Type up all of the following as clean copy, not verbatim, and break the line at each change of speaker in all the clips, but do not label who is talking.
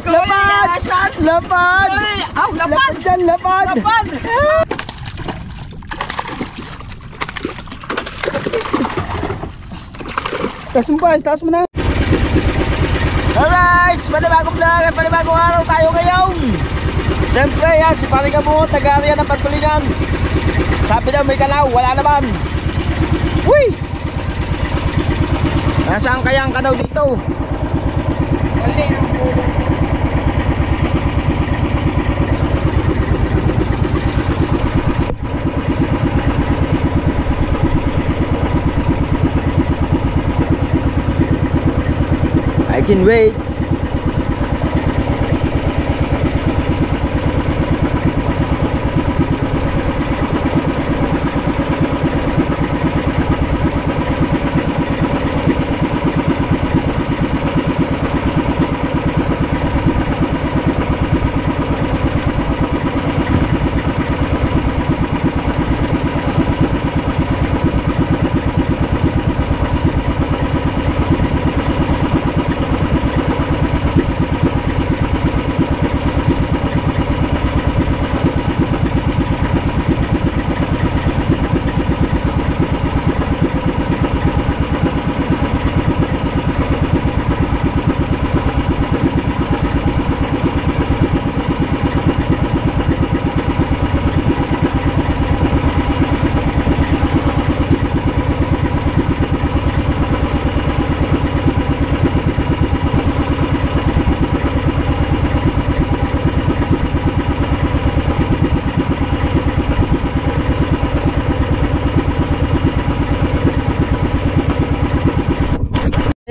Lapad! Lapad! Lapad dyan, lapad! Taas mo pa, taas mo na. Alright, panibagong vlog at panibagong araw tayo ngayon. Siyempre yan, si Paring Gamot, nag-aarihan ng pagtulingan. Sabi daw may kalaw, wala naman. Uy! Nasaan kaya ang kalaw dito? I can wait.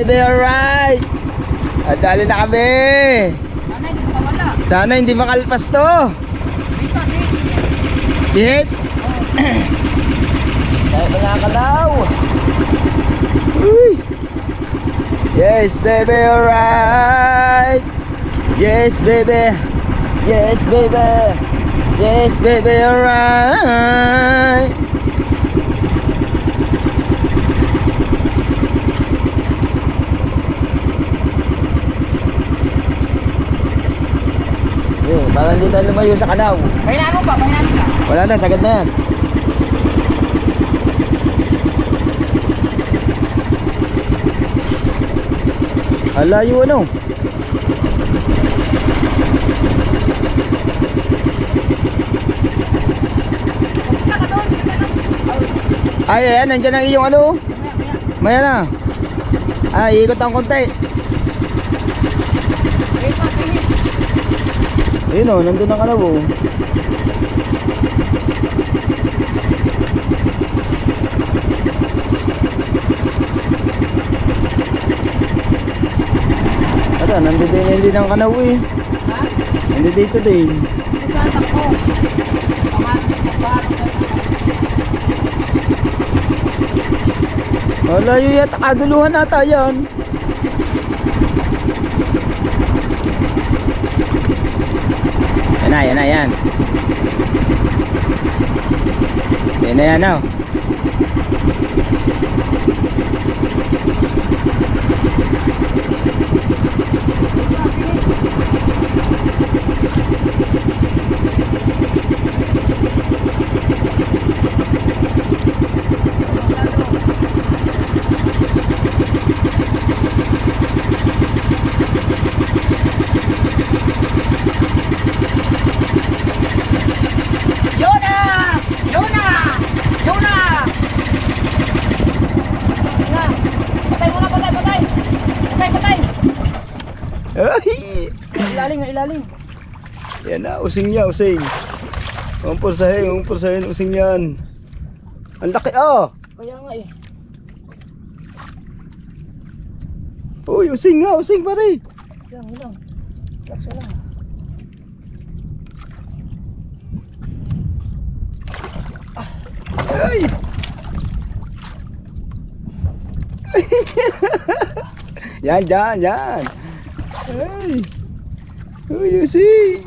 Baby, alright. Dali na kami. Sana hindi makalpas to. Hit. Tayo mga kalaw. Yes baby, alright. Yes baby. Yes baby. Yes baby, alright. Parang hindi tayo lumayo sa kalaw.
Pahinaan mo pa, pahinaan mo pa.
Wala na, sagad na yan. Alayo ano? Ay, ayan, nandyan ang iyong ano. Maya na. Ay, ikot ang konti. Ayun o, nandun ang kalaw o. Ata, nandun din ang kalaw eh. Nandun dito din. Malayo yata, kaduluhan ata yan. Yan na, yan. Yan na yan now.
Ilalim.
Yan na, using niya, using. Umpursahin, using yan. Ang laki, oh!
Kaya nga eh.
Uy, using nga, using pare.
Ilang. Laksa lang.
Ay! Yan. Ay! Uy, using!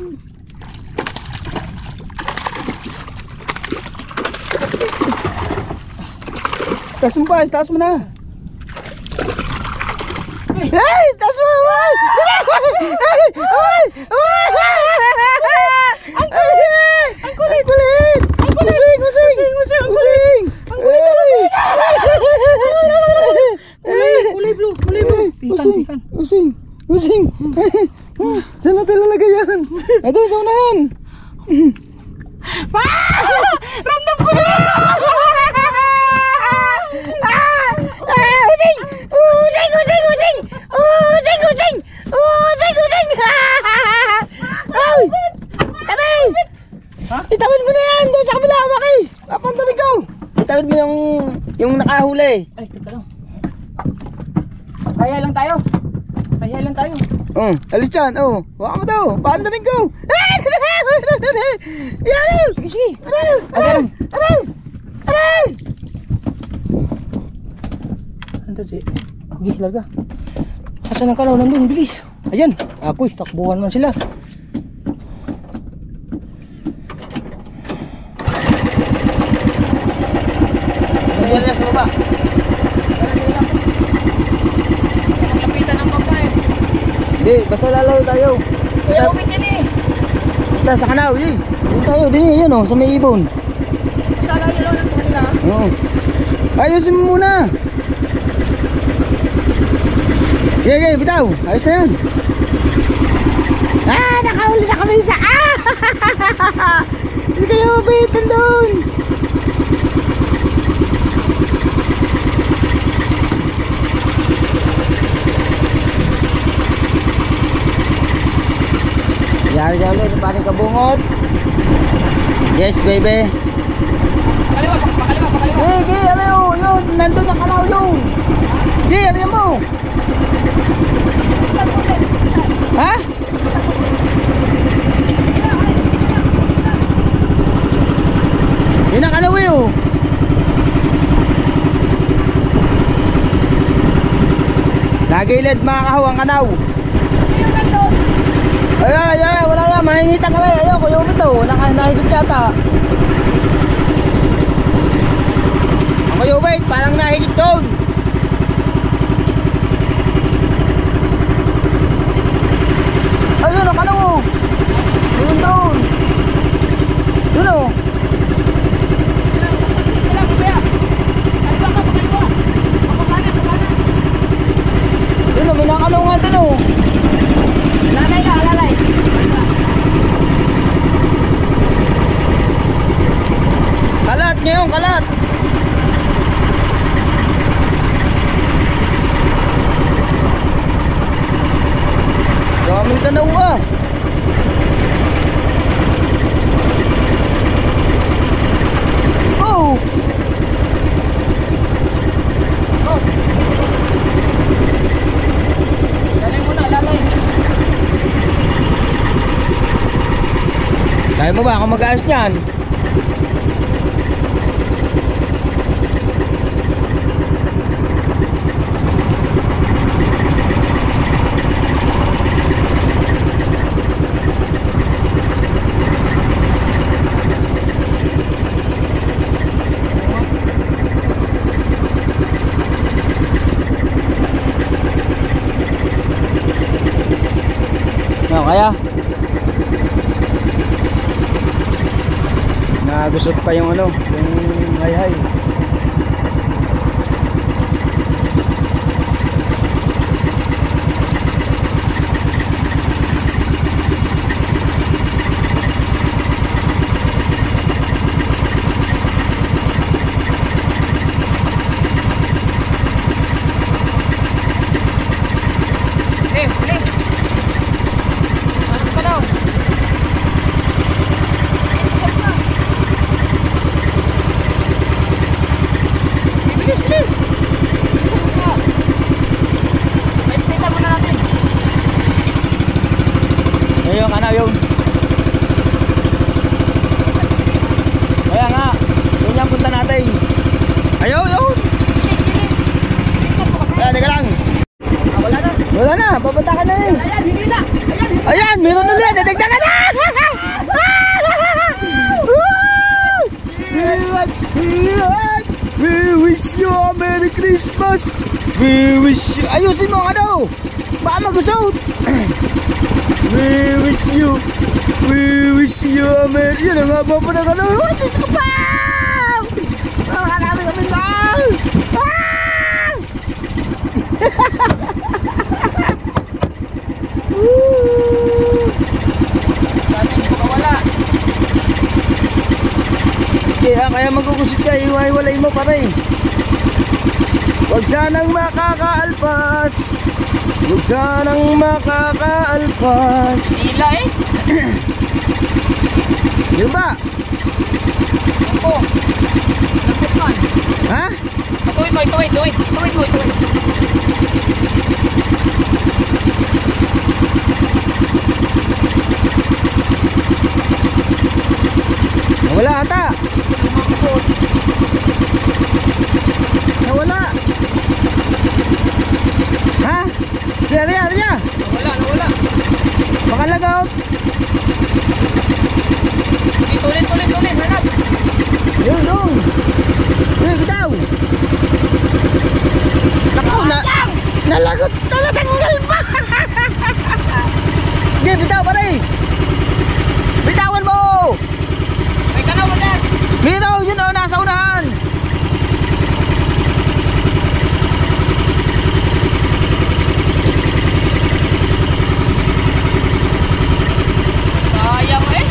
Taas mo pa, taas mo na. Hey, taas mo! Ang kulit! Using!
Kulay blue.
Using! Diyan natin lalagay yan. Ito, sa unahan.
Ramdam ko na! Using! Ay! Tabi! Itawid mo na yan doon sa kabila, Maki! Papantalig ko!
Itawid mo yung nakahuli.
Ay, teka lang. Kaya lang tayo.
Alis dyan, Waka mo daw, paandarin ko. Yan!
Sige.
Aray!
Ando si. Okay, larga. Asan ang kalaw nandun? Bilis. Ayan. Ako'y takbuhan man sila.
Nandiyan yan sa baba.
Lapitan ng pagkain.
Hindi, basta lalayo tayo.
Kaya umit yan eh.
Basta sa kanaw, Doon tayo, din sa may ibon.
Sala yung lang ng kanila.
Oo. Ayusin mo muna. Sige, bitaw. Ayos na yan.
Nakahuli na kami sa...
Hindi kayo bitan doon. Yari ulit sa pating kabungot. Yes, baby.
Pakaliwa.
Sige, ano yun? Nandun ang kalaw yun. Sige, ano yun mo? Ha? Yun ang kalaw yun. Nagilid mga kahaw ang kanaw. Ayan, wala yan, mahingitan ka rin. Ayun, kuya umito, nahigit yata. Ang kuya umit, parang nahigit doon. Ayun, ang kalaw. Ayun doon. Doon o. Doon o, may nakalaw nga doon o.
Lalay.
Kalat ngayon, kalat. Daming kanaw ah. Oh.
Lalay muna, lalay.
Kaya mo ba ako mag-aas niyan? Kaya nagusot pa yung yung hayhay. Yun. Kaya nga, yun yung punta natin. Ayaw, yun. Ayan, teka lang. Wala na, babata ka na eh. Ayan, meron ulit, dadagdagan na. wish you a Merry Christmas. We wish you... Ayusin mo ano. Baka magusot. We wish you a Merry... Yun ang haba po ng ano. Ay, Diyos ko pa! Marami kami na! Ah!
Sana hindi makawala.
Kaya magugusit ka, iwalay mo pare. Huwag sanang makakaalpas. Huwag sanang makakaalpas.
Sila eh.
Yun ba?
Ako. Lapit man.
Ha?
Tuwid mo, tuwid.
Wala ata. Nawala. Ha? Riya.
Nawala.
Baka lagaw.
Tulit, hanap.
Yun, dong. Bitaw. Naku, nalagot. Nalatanggal pa. Sige, bitaw pare. Bitawan mo.
May kanaw wala.
Bitaw, yun o, nasa unahan.
Sayang eh.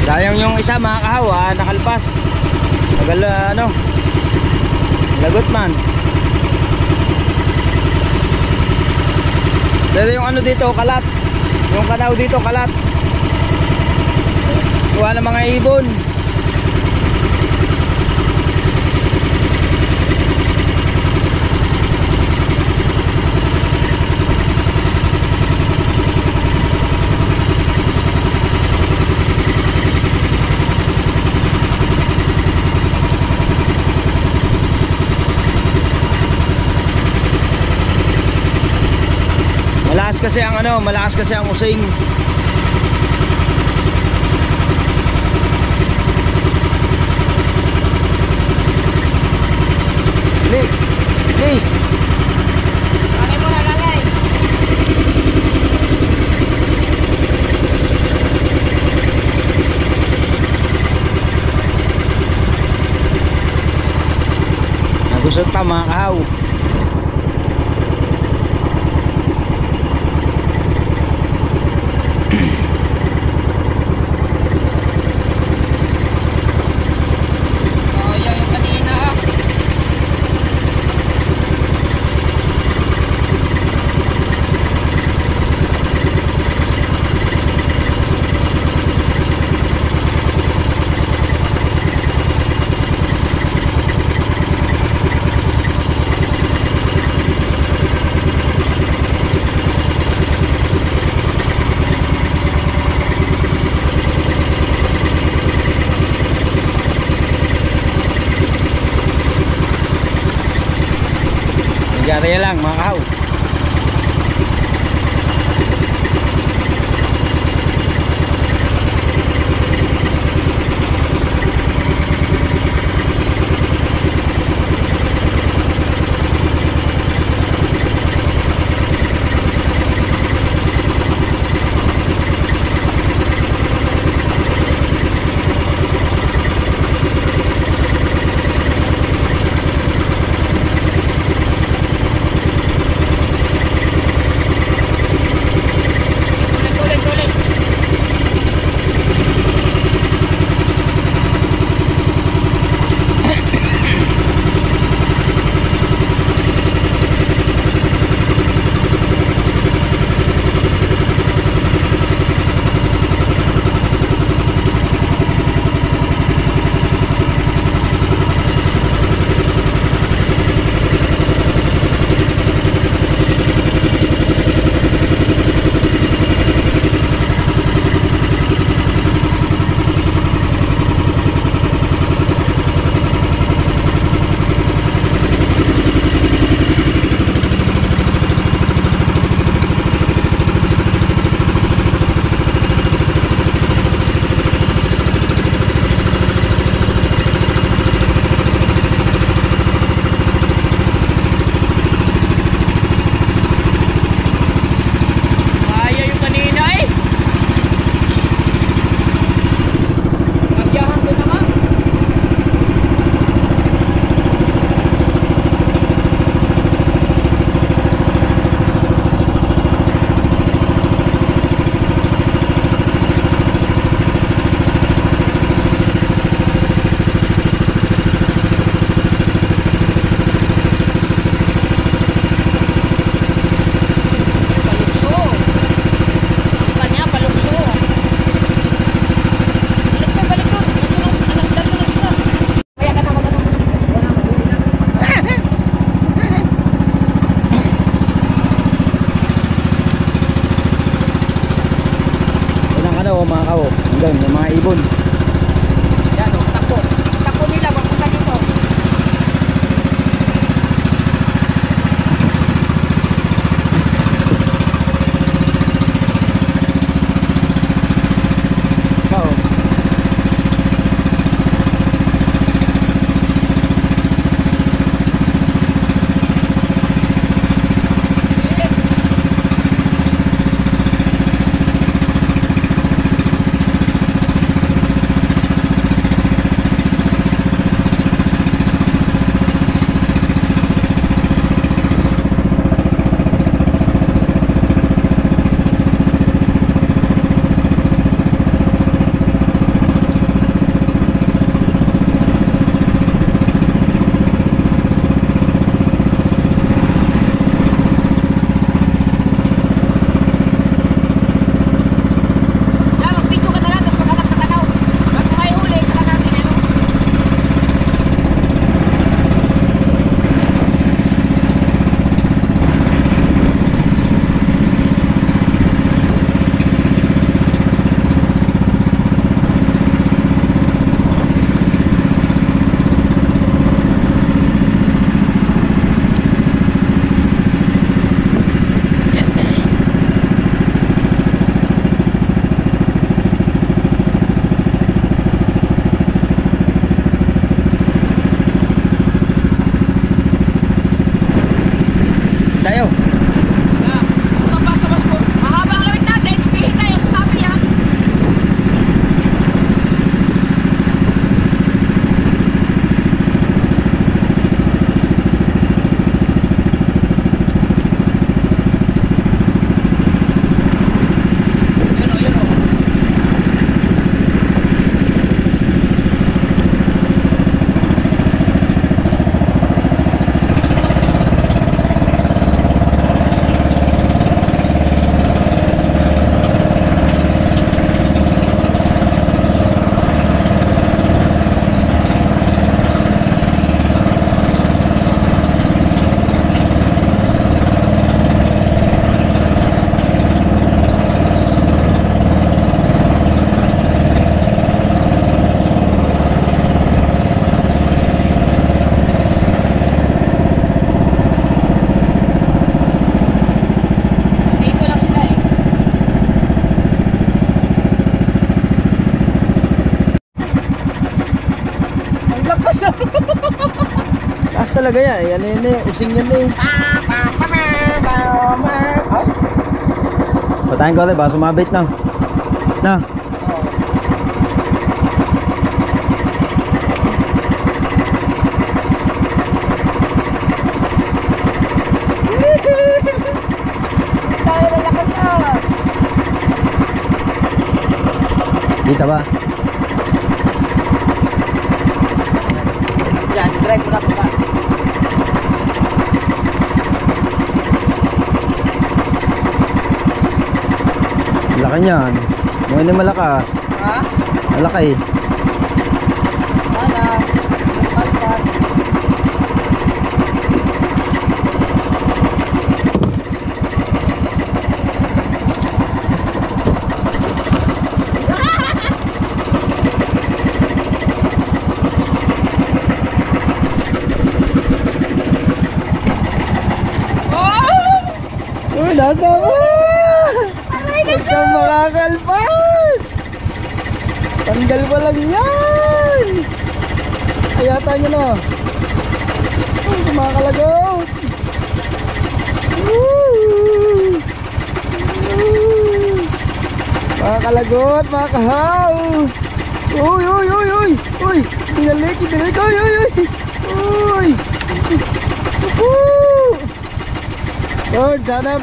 Sayang yung isa mga kahawa, nakalpas. Tagal lagot man. Pero yung ano dito, kalat. Yung kanaw dito, kalat. Kuha ng mga ibon. Malakas kasi ang using. Please.
Lalay mo na, lalay.
Nagusot pa mga kahaw. Gaya lang mga kahaw. Yun, yung mga ibon.
Yan o, takbo. Takbo nila, papunta dito.
Oo.
Yan, mag-video ka na lang, tapos maghanap ka tanaw. Bago may huli, saka natin, ano?
Tayo.
Yan. Ito, basta-bas po. Mahaba ang lawit natin. Pihit tayo, sasabi ha. Yun o, yun o. Dito lang sila eh.
Ang lakas ah. Taas talaga yan. Yan yun eh. Using yan eh. Patayin ko ulit. Baka sumabit na. Na.
Tayo na lakas ah.
Kita ba?
Yan, drive mo na punta.
Laki niyan. Mukha na malakas.
Ha?
Malaki.
Sana. Kalpas.
Uy, nasa mo! Huwag kang makakalpas! Tanggal pa lang yan! Ayata nyo na! Uy, kumakalagaw! Woo! Woo! Makakalagot, makakahaw! Uy, uy, uy, uy! Uy! Binalik! Uy, uy, uy! Uy! Woo! Lord, sana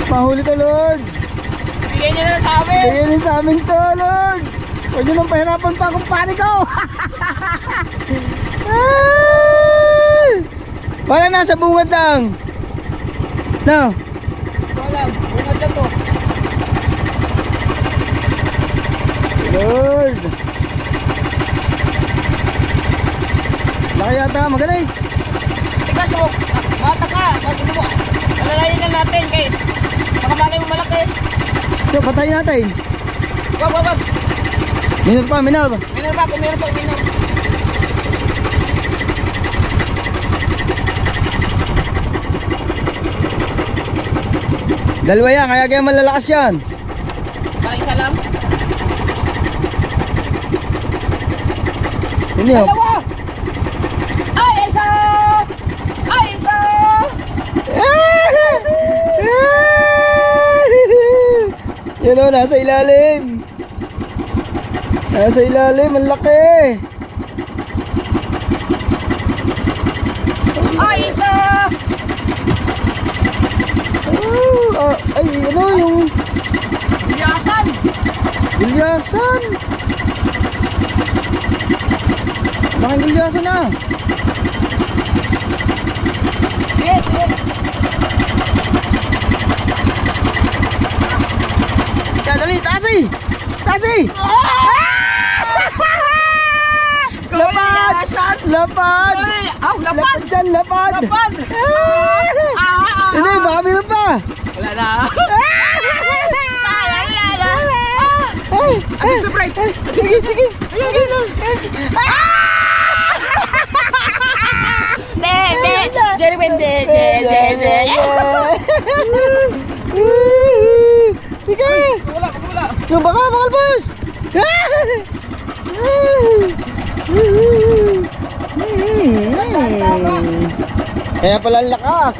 mahuli to, Lord.
Bigay niyo na sa amin.
Bigyan niyo sa amin to, Lord. Huwag niyo nang pahirapan pa akong paniko. Ay! Wala nasa bungad lang. No.
Wala, bungad na to.
Lord. Laki yata, magaling.
Tigas mo. Bata ka. Ano mo? Alalayin na natin kay baka malay mo malaki.
So, patayin natin.
Wag.
Minor pa, minor.
Minor ba? Kung meron pa, minor.
Dalawa yan, kaya malalakas yan.
Parang isa lang.
Yun yun.
Dalawa! Ay, isa! Ay, isa!
Yan o, nasa ilalim. Nasa ilalim, ang laki.
Ay, isa!
Ay, ano yung
Biyasan!
gulyasan. Laking gulyasan na. Dali, tasi! Tasi! Lapad! Lapad!
Aw, lapad!
Lapad dyan, lapad!
Lapad!
Hindi, baka meron pa!
Wala na.
Ay,
Ano surprise?
Sige, sige!
Jerry Wende!
Sige!
Wala.
Yung baka, makalbas! Kaya pala ang lakas.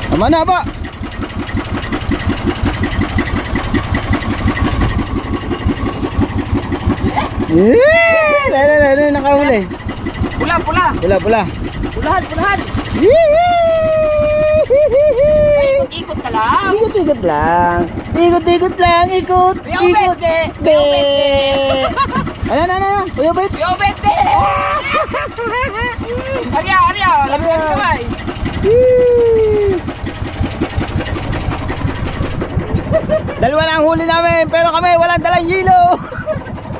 Tama na ba? Nakahuli.
Pula.
Pula.
Pulahan. Ikot ka lang.
Ikot lang. Ikot lang. Ikot.
Be.
Ano? Kuya Bait.
Yo, bete. Arya. Lakas kamay.
Dalawa na ang huli namin, pero kami walang dalang hilo.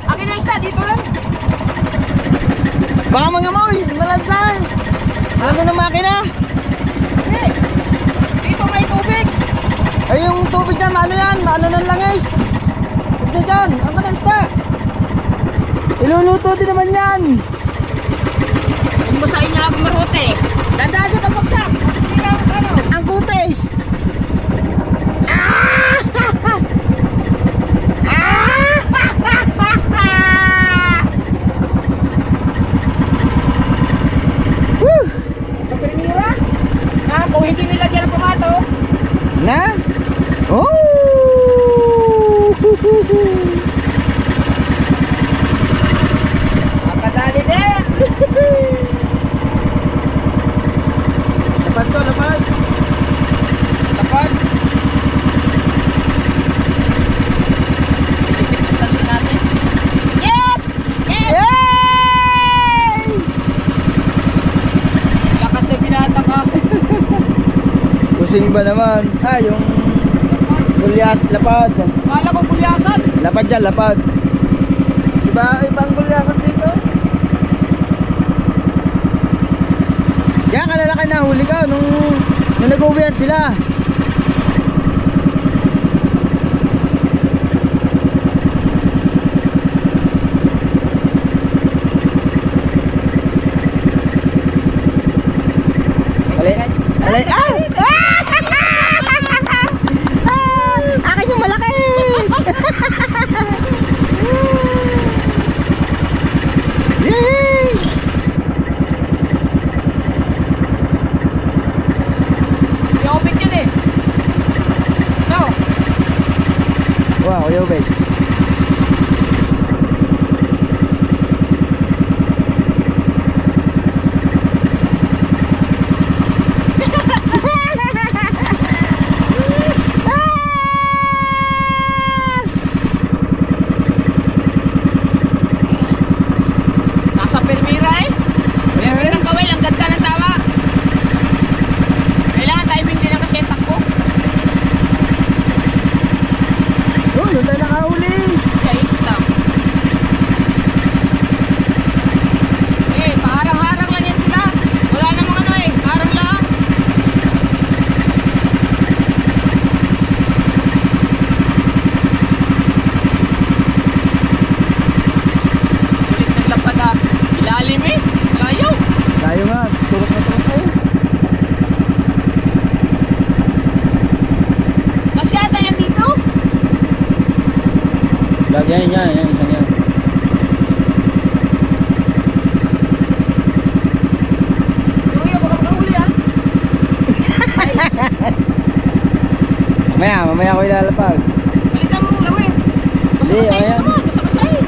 Akin na isa, dito lang.
Baka mangamoy, malansan. Ano na makina?
Dito may tubig.
Ay, yung tubig na, ano yan? Ano ng langis? Ito dyan, ang kanasta. Iluluto din naman yan.
Kung masahin niya ako marote. Dandaan sa pagbagsak. Masisira ang ano.
Ang kutis.
Sa Primera. Kung hindi nilagyan ng pumato.
Na? Oh!
Makadali din.
Lapad to, lapad.
Ilipit yung tanso natin. Yes!
Yay!
Lakas na binata ka.
Kusing ba naman? Yung gulyas, lapad.
Kala ko pulyasan.
Lapad dyan, lapad. Diba, ibang gulyasan dito? Kaya kalalaki na huli ka nung nag-uwihan sila. Alay, akin yung malaki. Yay!
I-open yun eh. No.
Wow, yo, babe. Yan, isang yan.
Kuya, baka makahuli ah.
Mamaya ako ilalapag.
Balitan mo lawin.
Hindi,
Basa-basahin
ayan.
mo naman, basa-basahin.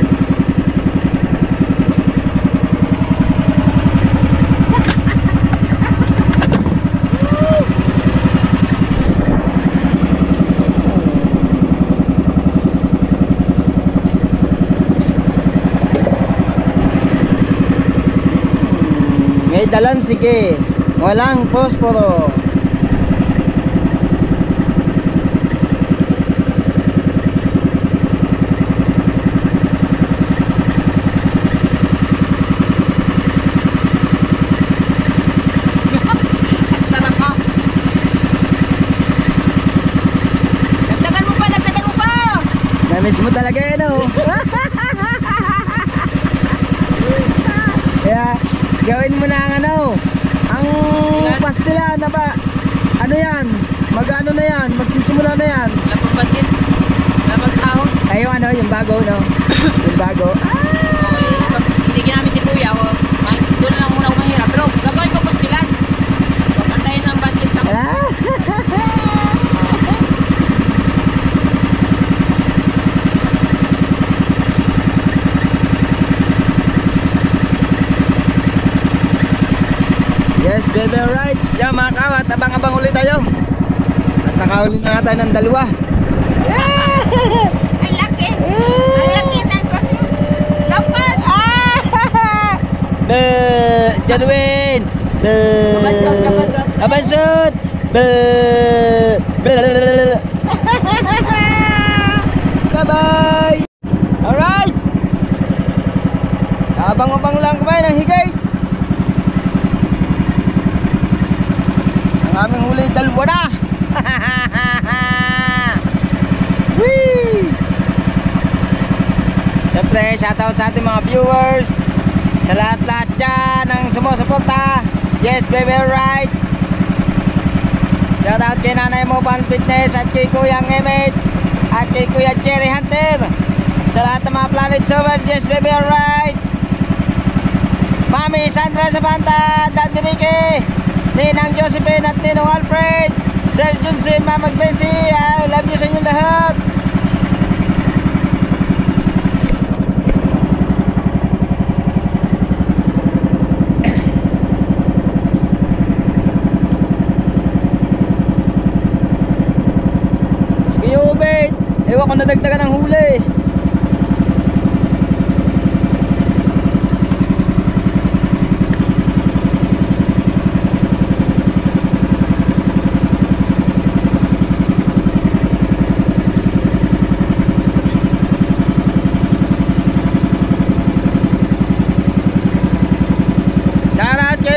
May dalan sige. Walang posporo.
Ang sarap ah. Dagdagan mo pa, dagdagan mo pa.
Namiss mo talaga yan oh. Kaya gawin mo na ang ano, ang pastila na ba? Ano yan? Mag-ano na yan? Magsisimula na yan.
Wala pang budget. Wala magsahod.
Ay yung ano, yung bago no? Yung bago.
Okay, pag hindi ginamit ni Kuya ako, doon lang muna ako mahirap. Pero gagawin ko pastilan. Papantayin ang budget lang.
Ah! Yes, baby, alright. Yan mga kawat, abang-abang ulit tayo. At nakahuli na nga tayo ng dalawa.
Ang laki. Ang laki ng lapat.
Jadwin!
Kabansot.
Kabansot! Bye-bye! Alright! Abang-abang lang kumain ng higay. Ang aming huli, dalawa na! Whee! Siyempre, shoutout sa ating mga viewers, sa lahat-lahat dyan ang sumusuporta. Yes, baby, alright. Shoutout kay Nanay Mo Pan Fitness at kay Kuya Emmet at kay Kuya Jerry Hunter. Sa lahat ng mga planet server, yes, baby, alright. Mami Sandra Sabanta, Daddy Ricky, Ninang Josephine at Ninong Alfred, Sir Junsin, Mama Glency, I love you sa inyong lahat. Sige, Ubed, ewan ko nadagdagan ng huli.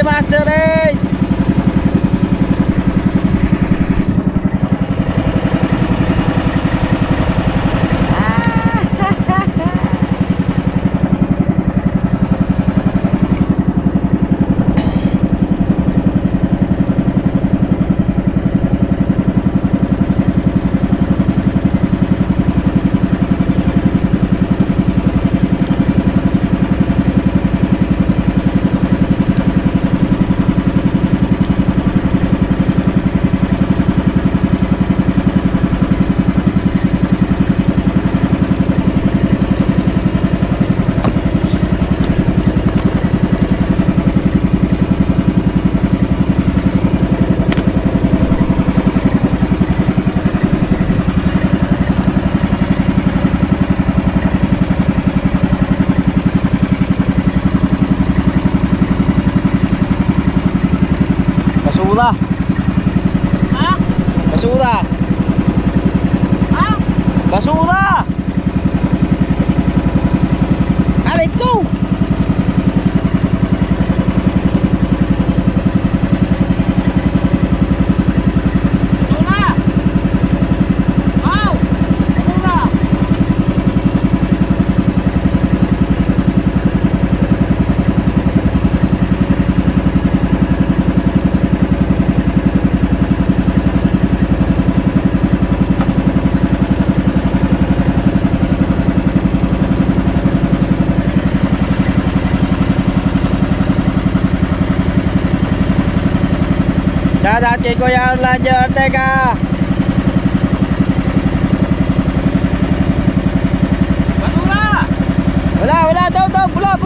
Master Ray. Basura.
Ha?
Basura.
Ha?
Basura. Alit ko.
Basura. Wow! Basura.
Shoutout kay Kuya Orlando Ortega.
Basura!
Wala daw, pula.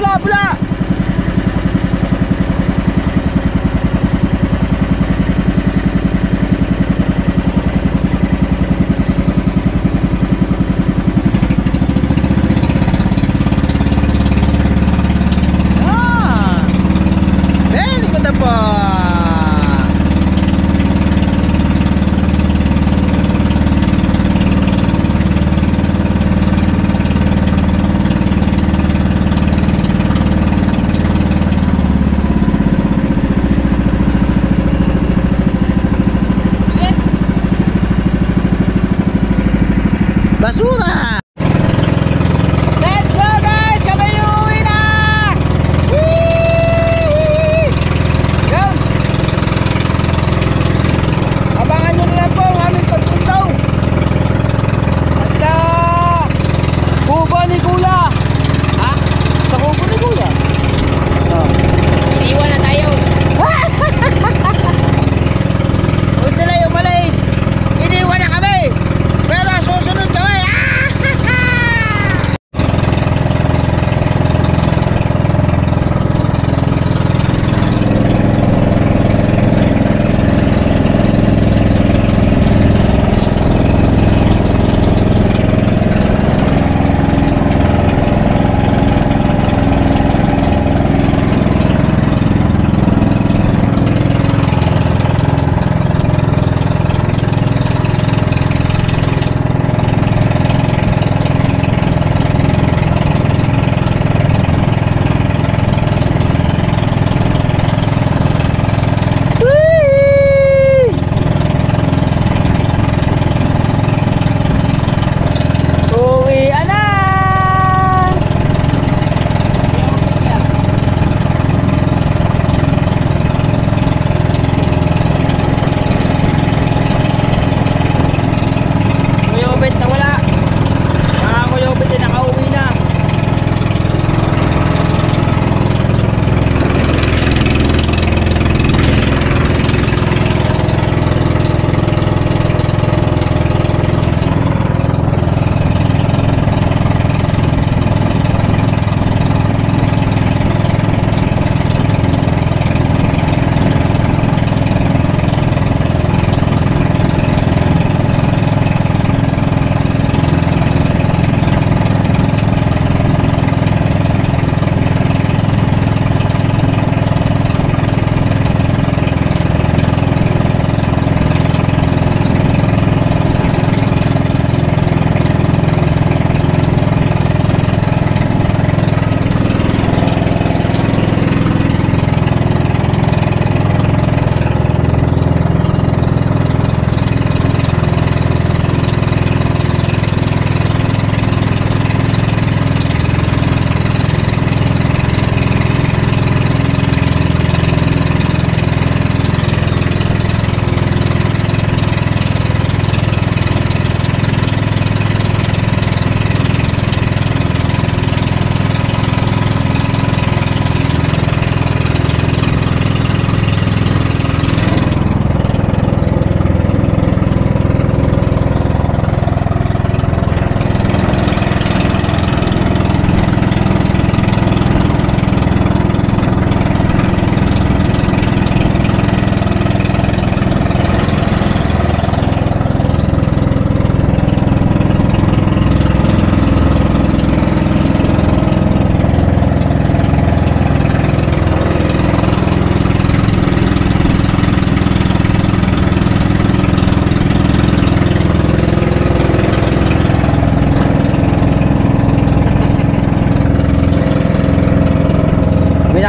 Very good na po. Basura! Let's go guys! Kami uuwi na! Whee! Yan! Abangan nyo na lang po ang aming pagpuntaw sa kubo ni Kuya.
Ha?
Sa kubo ni Kuya.
Iniwan na tayo.
Kung sila yung malis, iniwan na kami. Pero susunod kami.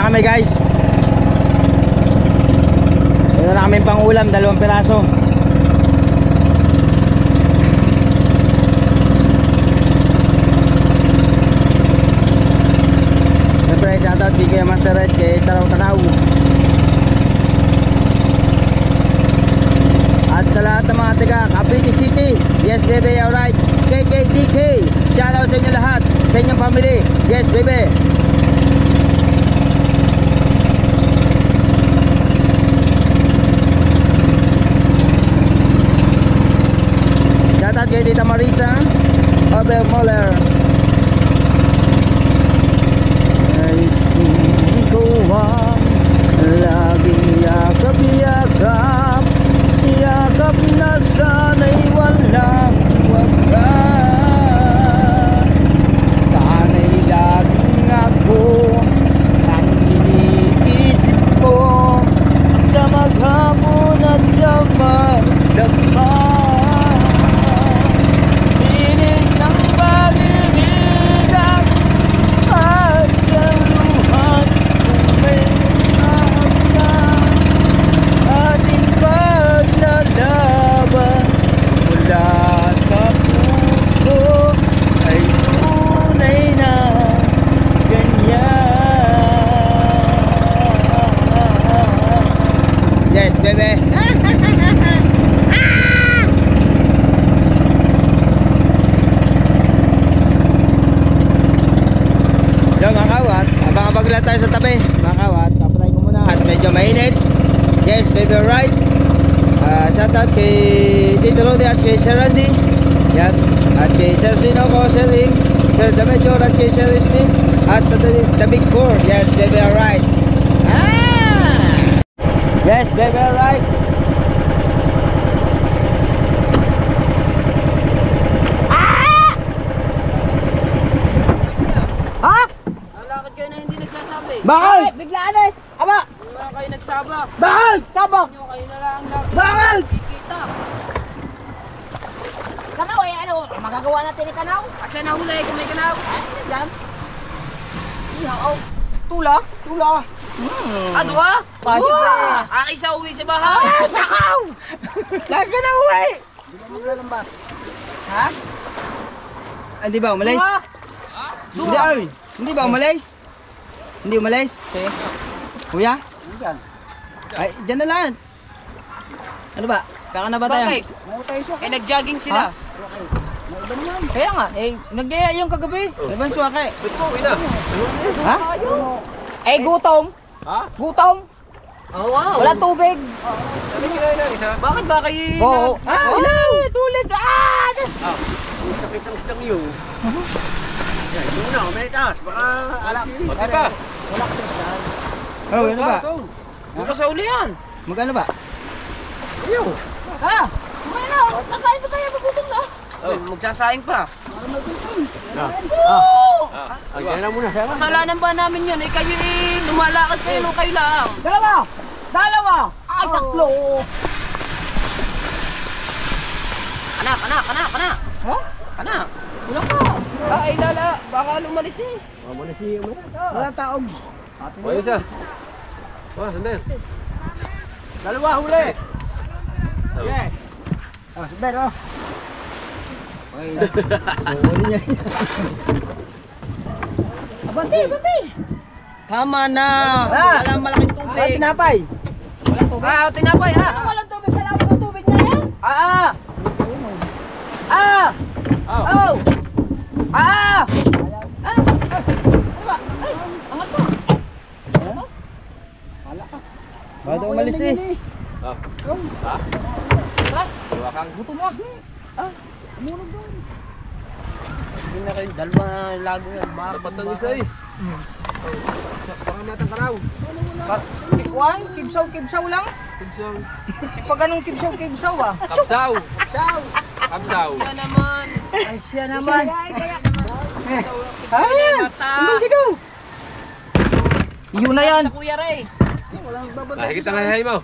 kami guys. Ito na kaming pangulam, 2 piraso. Siyempre shoutout kay Kuya Master Red, kay Taraw-Taraw. At sa lahat ng mga taga Cavite City, yes baby, alright. KKDK, shoutout sa inyo lahat, sa inyong family, yes baby. Robert Mueller. Nais kong ikaw ang laging yakap-yakap, yakap na sana'y walang wakas. Sana'y laging ako ang iniisip ko sa maghapon at sa magdamag. Init ng pag-ibig at sa luhat kung may nakakita ating paglalaban mula sa puso ay tunay na ganyan. Yes, baby. Yo, mga kawat, abang-abang lang tayo sa tabi. Mga kawat, kapatay ko muna. At medyo mainit. Yes, baby, right. Shout out kay Tito Rudy at kay Sir Randy. Yan. At kay Sir Sinoco, Sir Ing, Sir Damejor at kay Sir Steve. At sa The Big Four. Yes, baby, right. Yes, baby, right. Ha?
Lakad kayo na hindi nagsasabi.
Bakit? Biglaan eh. Aba,
Wala kayo nagsabak.
bakit? Sabak.
Kayo na lang lakad.
Bakit?
Kikita.
Kanaw eh, ano? Magagawa natin ni Kanaw.
Asa na huli kung may kanaw?
Yan. Ihaw. Tula. Tula.
Ado ka?
Pasok na.
Aki sa uwi sa bahay.
Takaw!
Lagi ka na uwi.
Ha?
Hindi ba umalis? Hindi ay. Hindi ba umalis? Hindi umalis?
Okay.
Kuya? Ay, dyan na lang. Ano ba? Kaka na ba tayo?
Bakit? Eh nag-jogging sila.
Kaya nga, eh, nagyaya yung kagabi.
Ano ba ang suwake? Ha?
Eh, gutom.
Ha?
Gutom.
Oh, wow.
Wala tubig.
Bakit ba kayo?
Oo. Hello! Tulid!
Sakit ang isang iyo. Yan, yung na, may taas. Baka alak. Pati ba?
Oh, ano ba?
Bukas sa uli yan.
Magkano ba?
Ha? Ano? Nakain ba tayo? Magutom na.
Magsasaing pa.
Agyan na muna. Sama.
Kasalanan ba namin yun? Eh kayo eh, lumalakad kayo nung kayo lang.
Dalawa! Dalawa! Ay, tatlo!
Kana.
Ha?
Kana.
Wala ka.
Ay lala, baka lumalis eh.
Muna siya.
Wala taong.
O, yun siya. Wah, sandal.
Dalawa, huli.
Oh, sandal, oh. Okay. Huli niya.
Bati!
Tama na.
Ah.
Walang malaking
Ay,
tubig.
tinapay.
Walang tubig.
Tinapay ha.
Ano walang tubig? Sa lawak ng tubig na yan?
Ah!
Oh.
Oh! Ah!
Ano ba? Ay, angat ko.
Bago umalis eh.
Ha? Wakang.
Gutom na.
Hindi na kayo dalawa lago yan.
Dapat ang isa eh. Baka matang kanaw.
Kikuan? Kibsaw lang?
Kapsaw.
Pag anong kibsaw ah?
Kapsaw.
Kibsaw.
Kapsaw.
Yan naman.
Ay, siya naman.
Ayan!
Mata.
Hindi ko!
Yun na yan.
Sa Kuya Ray.
Higit ang hayahay mo.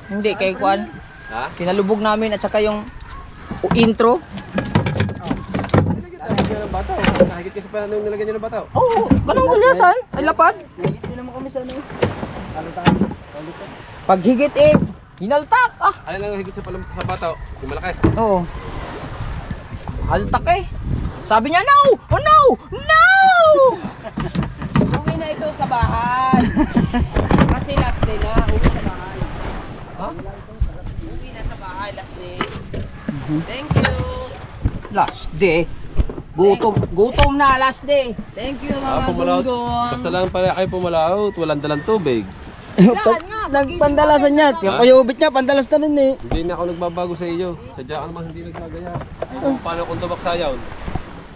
Hindi, kay Kuan.
Ha?
Tinalubog namin at saka yung intro.
Nilagyan ng bataw. Higit kasi pa nung nilagyan niyo ng bataw.
Oo, ganun ko liyasan. Ay, lapad.
Hindi naman kami sa ano eh.
Pag higit eh, hinaltak. Ah,
Alin lang higit sa bataw? Yung malaki.
oo. Haltak eh. Sabi niya, no! Oh, no! No!
Uwi na ito sa bahay. Kasi last day na. Uwi sa bahay.
Ha?
Uwi na sa bahay last day. Thank you.
Last day. Gutom na last day.
Thank you mga
Pumalaot.
gunggong.
Basta lang pala kayo pumalaot. Walang dalang tubig.
Nagpandalasan niya. Yung kuyubit niya, pandalas na rin eh.
Hindi na ako nagbabago sa iyo. Sadya ka naman hindi nagkagaya. Kung paano kung tubak sayaw?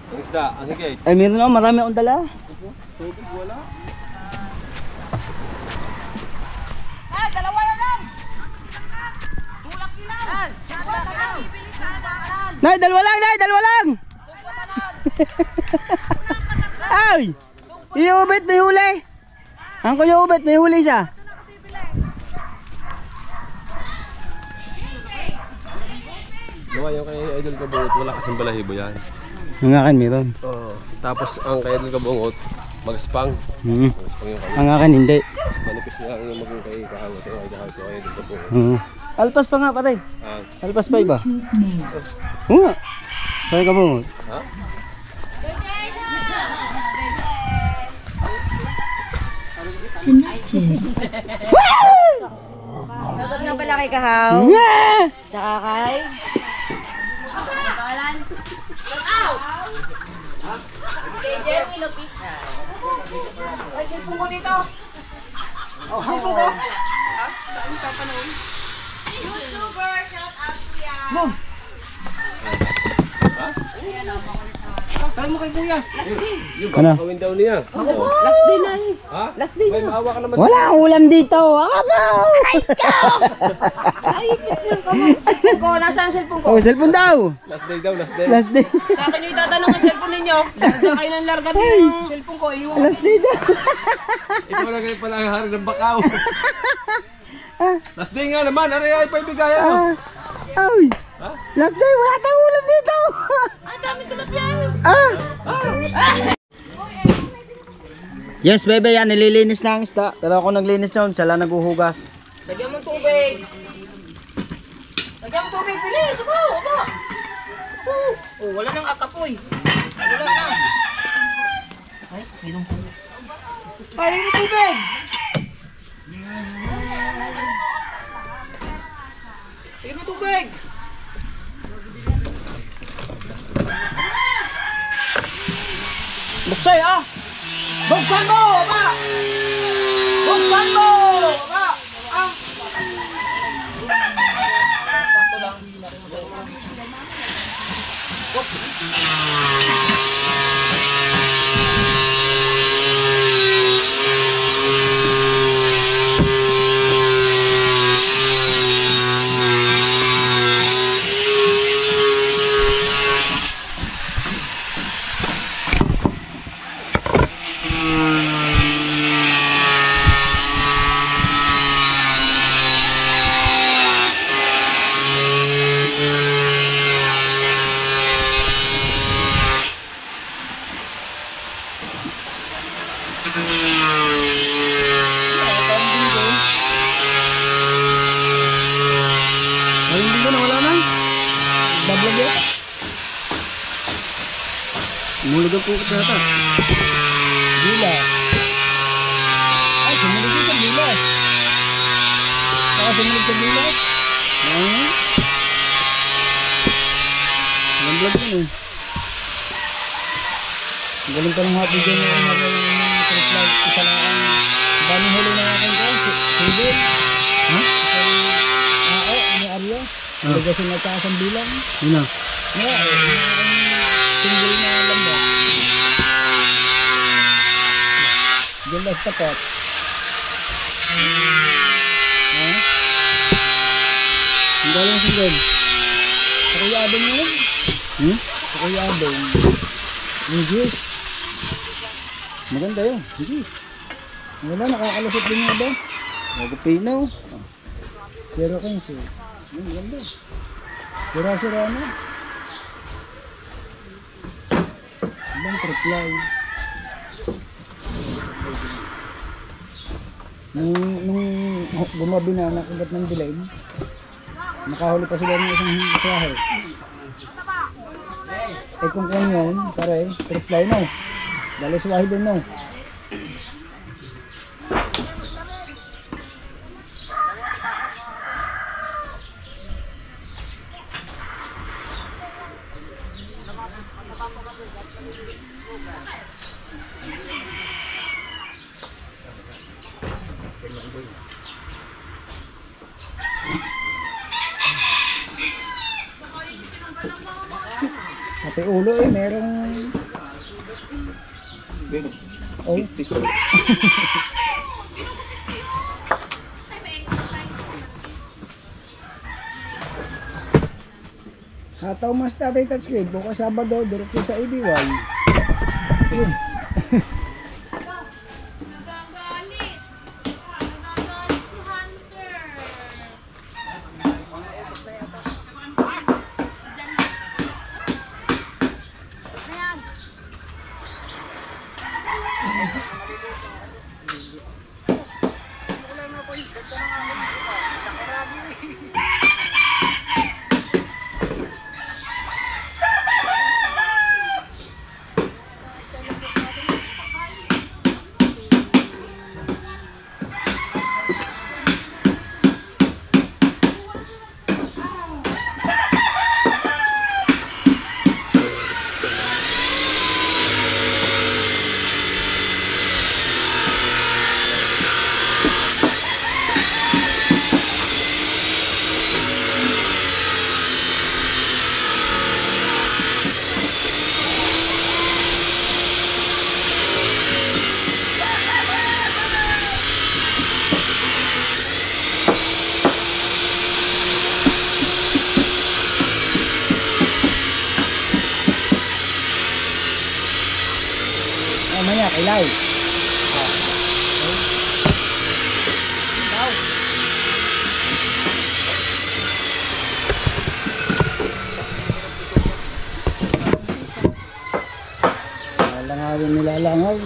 Ang isda, ang higay.
Ay, meron na, marami akong dala.
Tubig, wala.
Dalawa na lang! Tulak nila!
Nay, dalawa lang, Nay, dalawa lang! Ay! Yung ubit, may huli! Ang kuya ubit, may huli siya.
Gawa yung kay Idol Kabungot, wala kasing balahibo yan.
Ang akin, meron.
Oo. Tapos ang kay Idol Kabungot, mag-spang. Mag-spang yung kanya.
Ang akin, hindi.
Manipis niya ang maging kay Kahawat. Yung kay Kahawat, yung kay Idol Kabungot.
Alpas pa nga, patay.
Ah.
Alpas pa iba. Oo nga. Kaya ka mo.
Ha?
Shoutout nga pala kay Kahaw. Tsaka kay... Kay Jeremy Lopez. Ay, cellphone ko dito. Oh, cellphone ko. YouTuber, shout out kuya. Boom.
Tayo mo kay kuya.
Yung
Ano?
baka gawin daw niya.
Last day na eh.
Ha?
Last day
May
na.
maawa ka naman.
Wala akong ulam dito. Ako!
Ay, cellphone ko. Cellphone ko. Nasaan ang cellphone ko?
Oh, cellphone daw.
Last day daw, last day.
Last day.
Sa akin yung itatanong ang cellphone ninyo. Larga kayo ng larga din yung cellphone ko. Iwan.
Last day daw.
Ikaw na kayo pala ang hari ng bakaw. Last day nga naman, ari ay paibigayan mo.
Ay.
Ha?
Last day, wala tayong ulam dito.
Ang dami tilapia.
Yes, bebe, yan. Nililinis na ang isda. Pero ako naglinis na. Siya lang naghuhugas.
Lagyan mo tubig. Lagyan mo tubig. Bilis. Aba. Oh, wala nang akapoy. Wala na. Ay, mayroon pa. Ay, mo tubig. Lagyan mo tubig.
Buksay, ah!
Buksan mo, aba. Buksan mo, aba. Ang... Sakto lang.
Ay, hindi ko na. Wala na. Bablog yan. Mulog ang pukot yata. Gila. Ay, sumunod yun sa gila. Saka sumunod sa gila. Bablog yun eh. Ang galing pa ng happy dyan yung trip light. Isa lang ang daming huli na akin ko. Single. Ha? Ni Arya. Nagasin na taas ang bilang. Yun na. Single na lamba. Diyan lang sa tapat. Ang galing ang single. Sa Kuya Adong yun. Sa Kuya Adong. Yung juice. Maganda yun. Juice. Wala, nakakalusot din yun ba? Nagpinaw. Pero 15. Ang ganda. Sira-sira na. Ibang trip line. Nung gumabi na nakagat ng dilain, nakahuli pa sila ng isang sahe. Eh kung yun, pare, trip line no. Dali suwahi din no. Pati ulo eh, merong
Oh. Hataw mas tatay touchscreen. Bukas Sabado, diretso sa ABY. Yun.
Nagagalit. Nagagalit si Hunter. Ayan.
Mamaya, kilay. Lalangawin nilalangaw.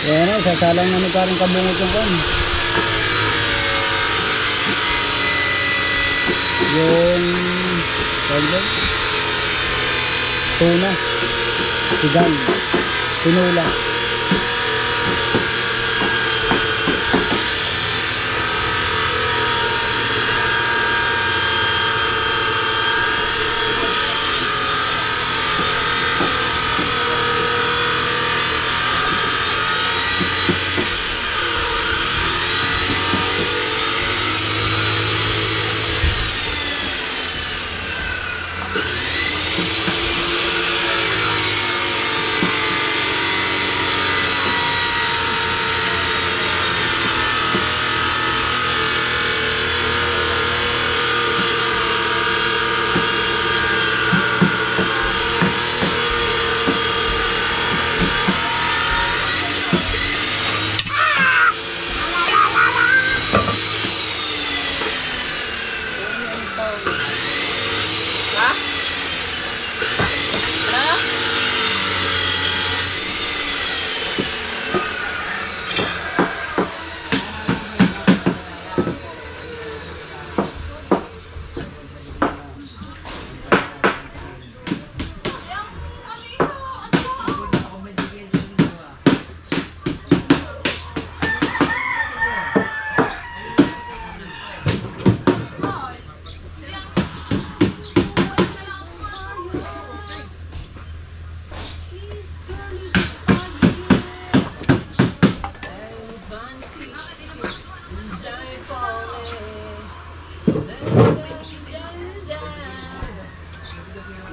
Kaya na, sasalang na nagkaroon kabungot yung kan. Yung tuna, sigal, tinula.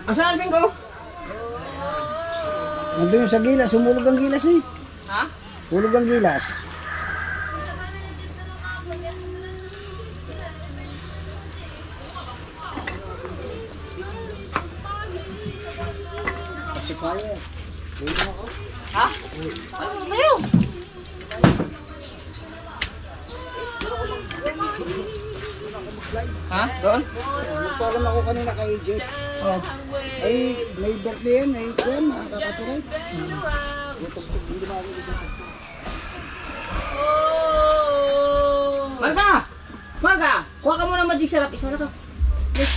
Asan ang ko?
Nandun yung sa gilas, humulog ang gilas eh.
Ha?
Hulog ang gilas.
Ha? Ano tayo? Ha? Doon?
Nagparam ako kanina kay Jeff.
Oh.
Ay, may birthday yan. Ay, yan, makakapatuloy. Tutugtog, hindi makakapatuloy.
Marga! Marga! Kuha ka muna magic sarap. Isa na to. Yes.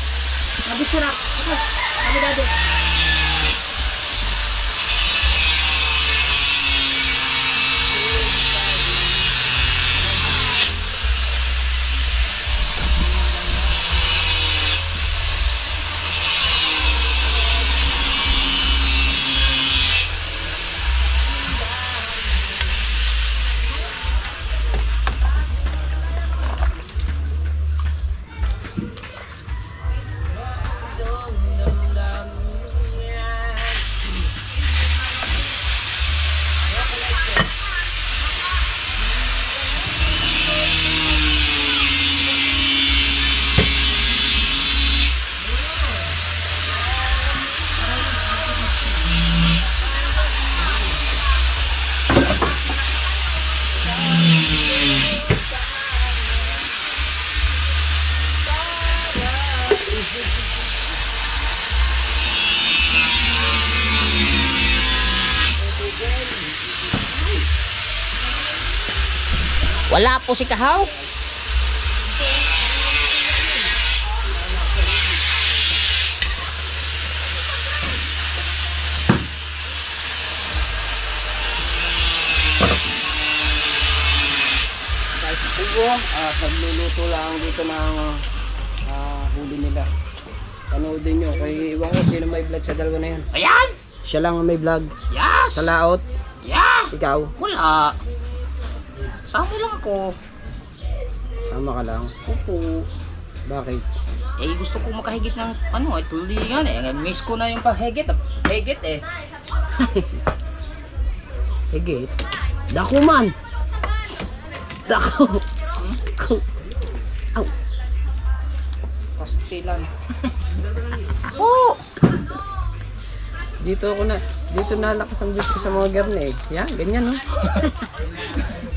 Magic sarap. Ito. Kami dati. Wala po si Kahaw.
Nagluluto lang dito ng huli nila. Panoodin nyo. Kaya iwan ko sino may vlog sa dalawa na yan.
Ayan!
Siya lang ang may vlog.
Yes!
Sa laot.
Yeah!
Ikaw.
Wala. Sama lang ako.
Sama ka lang.
Opo.
Bakit?
Eh gusto ko makahigit ng tulingan eh. Miss ko na yung pahigit. Higit eh.
Higit. Dako man. Dako. Aw. Pastilan.
Oo!
Dito nalakas ang Diyos ko sa mga garne. Yan, ganyan no.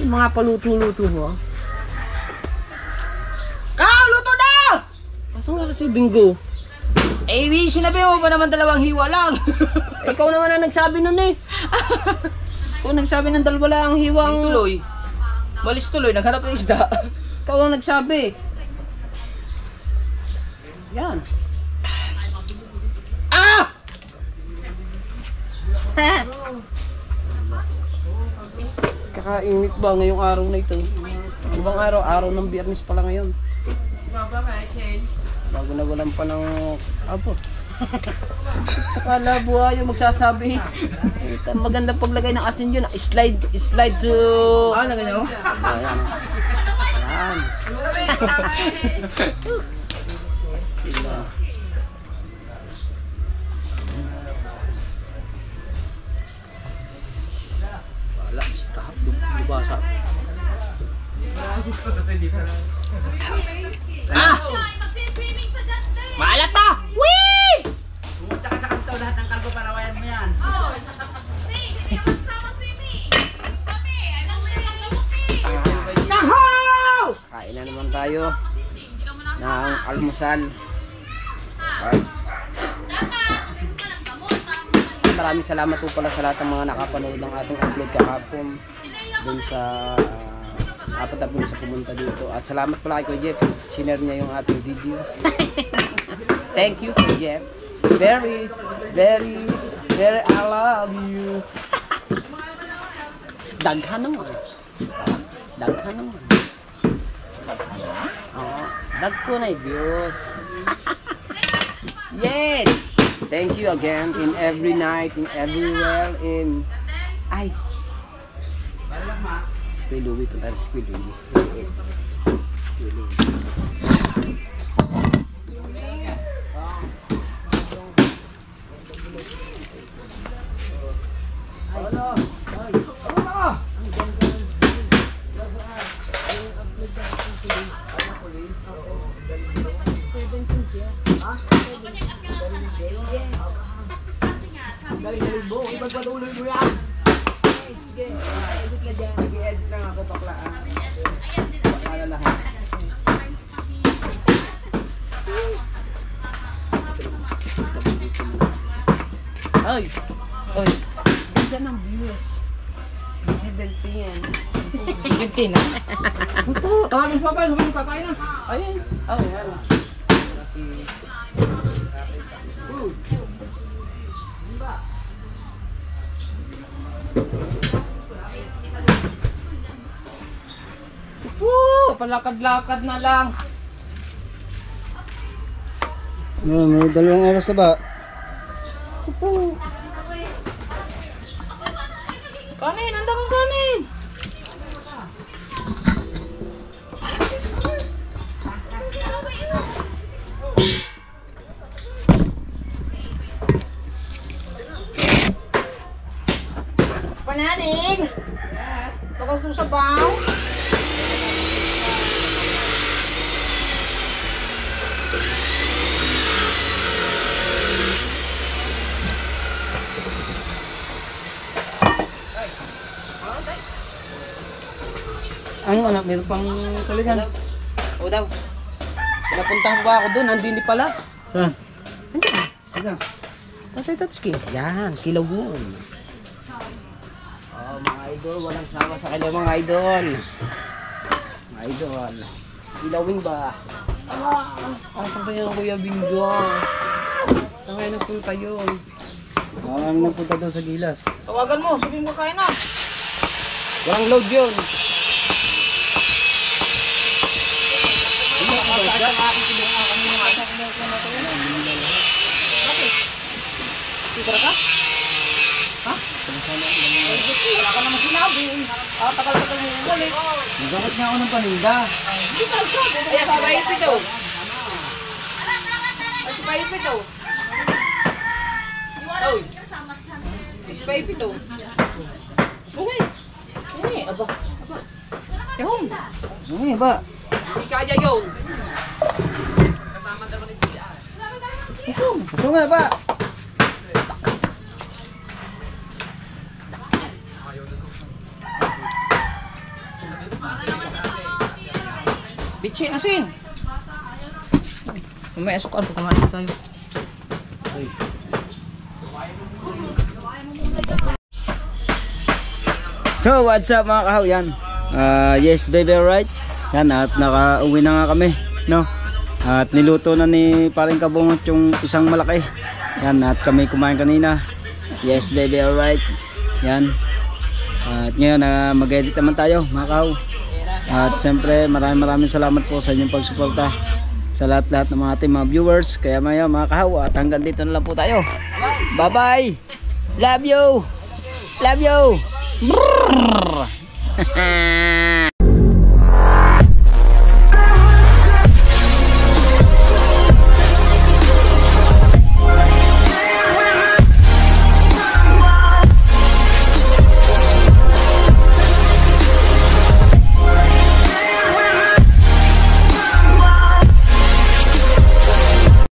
Yung mga paluto-luto mo.
Luto na!
Pasok nga kasi bingo.
Eh, sinabi mo ba naman dalawang hiwa lang?
Ikaw naman ang nagsabi nun eh. Ikaw nagsabi ng dalawa lang ang hiwang.
Tuloy. Malis tuloy, naghanap ng isda.
Ikaw ang nagsabi. Yan.
Ah!
Kakainit ba ngayong araw na ito? Ibang araw? Araw ng Biyernes pala ngayon. Bago na walang pa ng apo. Kala buhay yung magsasabi. Magandang paglagay ng asin yun. Slide to...
Lagay nyo?
Ayan. Ayan. Diba? Wala, si Kahap. Dubasa.
Ah!
Magsiswimming sa dyan din.
Maalat na! Whee!
Oh, hindi ka magsama swimming. Kami, alam mo na yung kamuti.
Kahaw!
Kain na naman tayo ng almusal. Maraming salamat po pala sa lahat ng mga nakapanood ng ating upload kahapon dun sa apat na pulis sa pumunta dito. At salamat pala kay Jeff, sinare niya yung ating video. Thank you kay Jeff. Very I love you. Daghan naman. Daghan naman. Oh, dagko na views. Yes. Thank you again in every night, in everywhere, in... Ay! Si Kuya Louie, punta si Kuya Louie. Sige, edit na dyan. Nag-edit lang ako, bakla. Bakla lahat. Ay! Ay! Ganda ng views. 17 yan.
15 na.
Tawagin sa papa, sabihin kakain na.
Ayun. Oh, yan. Si...
Palakad-lakad na lang.
May 2 oras na ba?
Kanin, anda kang kanin. Pananing. Bakas ng sabaw.
Ano anak, meron pang kaligan.
O daw. Napuntahan ba ako doon? Nandini pala.
Saan? Saan?
Tatay Tatsuki. Yan, Kilawon. Oh, mga idol, walang sawa sa kanila mga idol. Mga idol. Kilawin ba? Asan kaya ang Kuya Bingo? Saan kaya nagpunta yun?
Kami nagpunta doon sa Gilas.
Tawagan mo, sabihin mo kain na.
Walang load yun.
Sigura ka? Ha? Wala ka naman sinabi. Tagal-tagal mo ulit.
Nagkakit niya ako ng paninda.
Hindi ka nagsabi.
Ay, si Bayip ito.
Ay, si Bayip ito.
Oy. Si Bayip ito.
Sungi. Sungi, aba. Tehong.
Ano ba?
Hindi kaya yun.
Pusong nga ba?
Bitchin asin. May asukan pag kumain tayo.
So what's up mga kahaw, yan. Yes baby, alright. Yan, at nakauwi na nga kami, no? At niluto na ni paring Kabungot yung isang malaki. Yan, at kami kumain kanina. Yes baby, alright. Yan. At ngayon mag-edit naman tayo mga kahaw. At siyempre maraming salamat po sa inyong pagsuporta sa lahat-lahat ng mga ating mga viewers. Kaya maya mga kahaw, at hanggang dito na lang po tayo. Bye bye. Love you. Love you. Brrr.